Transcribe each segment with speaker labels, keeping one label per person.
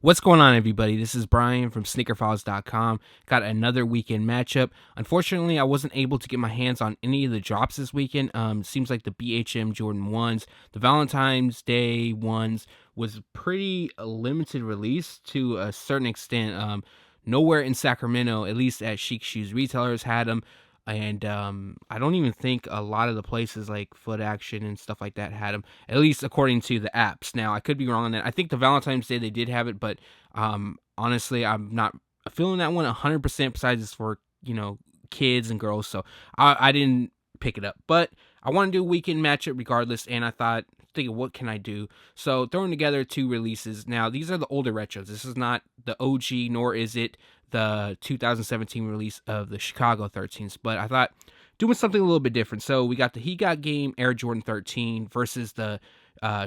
Speaker 1: What's going on, everybody? This is Brian from SneakerFiles.com. Got another weekend matchup. Unfortunately, I wasn't able to get my hands on any of the drops this weekend. Seems like the BHM Jordan 1s, the Valentine's Day ones, was pretty limited release to a certain extent. Nowhere in Sacramento, at least at Chic Shoes retailers, had them. And I don't even think a lot of the places like Foot Action and stuff like that had them, at least according to the apps. Now, I could be wrong on that. I think the Valentine's Day they did have it, but honestly, I'm not feeling that one 100%. Besides, it's for kids and girls, so I didn't pick it up. But I want to do a weekend matchup regardless, and I thought, thinking, what can I do? So throwing together two releases. Now, these are the older retros. This is not the OG, nor is it the 2017 release of the Chicago 13s, but I thought doing something a little bit different. So we got the He Got Game Air Jordan 13 versus the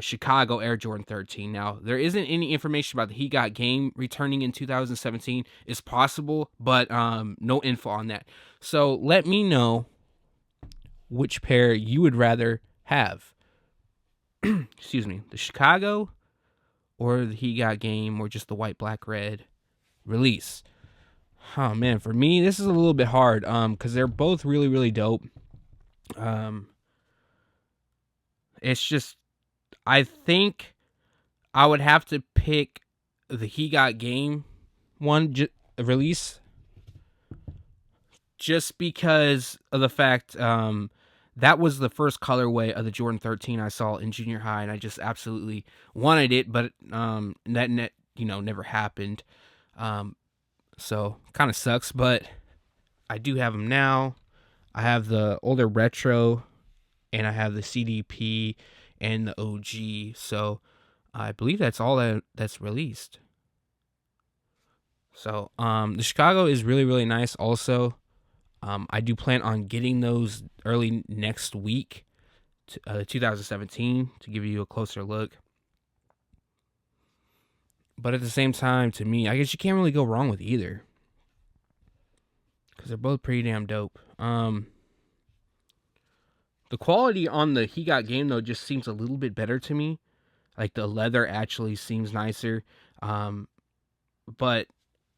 Speaker 1: Chicago Air Jordan 13. Now, there isn't any information about the He Got Game returning in 2017. It's possible, but no info on that. So let me know which pair you would rather have. Excuse me, the Chicago or the He Got Game, or just the white, black, red release. Oh man, for me this is a little bit hard because they're both really, really dope. It's just, I think I would have to pick the He Got Game one release, just because of the fact that was the first colorway of the Jordan 13 I saw in junior high, and I just absolutely wanted it, but that never happened. So kind of sucks, but I do have them now. I have the older retro, and I have the CDP and the OG. So I believe that's all that's released. So the Chicago is really, really nice also. I do plan on getting those early next week, 2017, to give you a closer look. But at the same time, to me, I guess you can't really go wrong with either, because they're both pretty damn dope. The quality on the He Got Game, though, just seems a little bit better to me. Like, the leather actually seems nicer. But,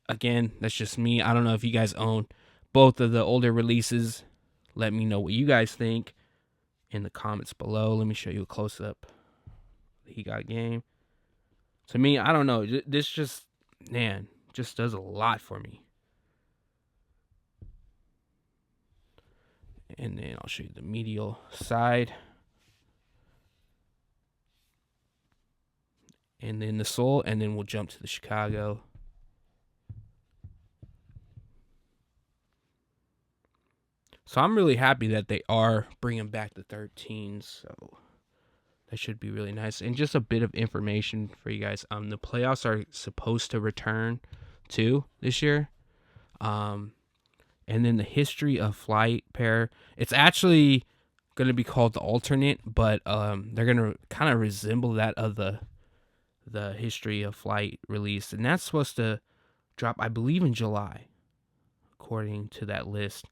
Speaker 1: again, that's just me. I don't know if you guys own both of the older releases. Let me know what you guys think in the comments below. Let me show you a close-up. He Got Game. To me, I don't know. This just does a lot for me. And then I'll show you the medial side. And then the sole, and then we'll jump to the Chicago. So I'm really happy that they are bringing back the 13s. So that should be really nice. And just a bit of information for you guys. The playoffs are supposed to return too this year. And then the History of Flight pair. It's actually going to be called the alternate, but they're going to kind of resemble that of the History of Flight release. And that's supposed to drop, I believe, in July, according to that list.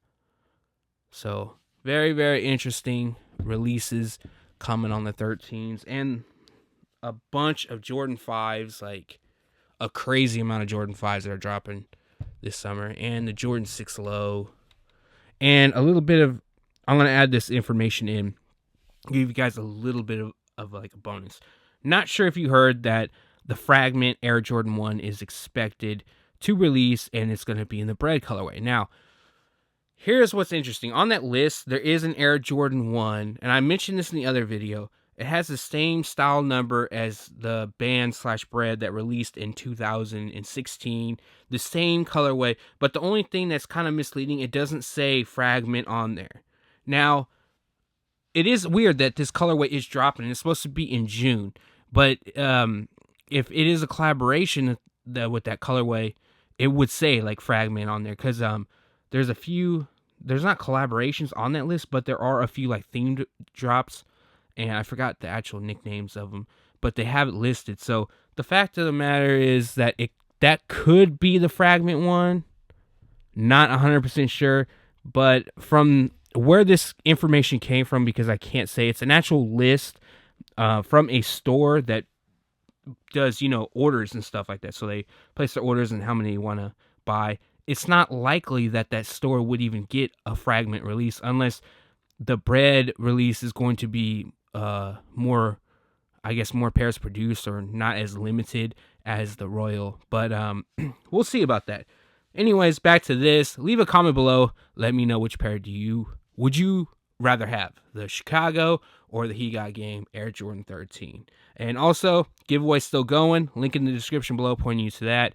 Speaker 1: So very, very interesting releases coming on the 13s, and a bunch of Jordan 5s, like a crazy amount of Jordan 5s that are dropping this summer, and the Jordan 6 Low, and a little bit of, I'm going to add this information in, give you guys a little bit of like a bonus. Not sure if you heard that the Fragment Air Jordan 1 is expected to release, and it's going to be in the bread colorway. Now, here's what's interesting. On that list, there is an Air Jordan 1, and I mentioned this in the other video. It has the same style number as the band/bread that released in 2016. The same colorway, but the only thing that's kind of misleading, it doesn't say Fragment on there. Now, it is weird that this colorway is dropping, and it's supposed to be in June. But if it is a collaboration with that colorway, it would say like Fragment on there, because there's not collaborations on that list, but there are a few like themed drops, and I forgot the actual nicknames of them, but they have it listed. So the fact of the matter is that that could be the Fragment one. Not 100% sure, but from where this information came from, because I can't say, it's an actual list from a store that does, orders and stuff like that. So they place their orders and how many they want to buy. It's not likely that that store would even get a fragment release unless the bread release is going to be more pairs produced or not as limited as the Royal. But we'll see about that. Anyways, back to this. Leave a comment below. Let me know which pair would you rather have, the Chicago or the He Got Game Air Jordan 13. And also, giveaway still going. Link in the description below pointing you to that.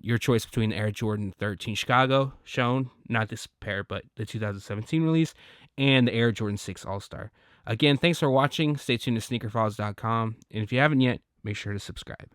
Speaker 1: Your choice between the Air Jordan 13 Chicago shown, not this pair, but the 2017 release, and the Air Jordan 6 All-Star. Again, thanks for watching. Stay tuned to SneakerFiles.com. And if you haven't yet, make sure to subscribe.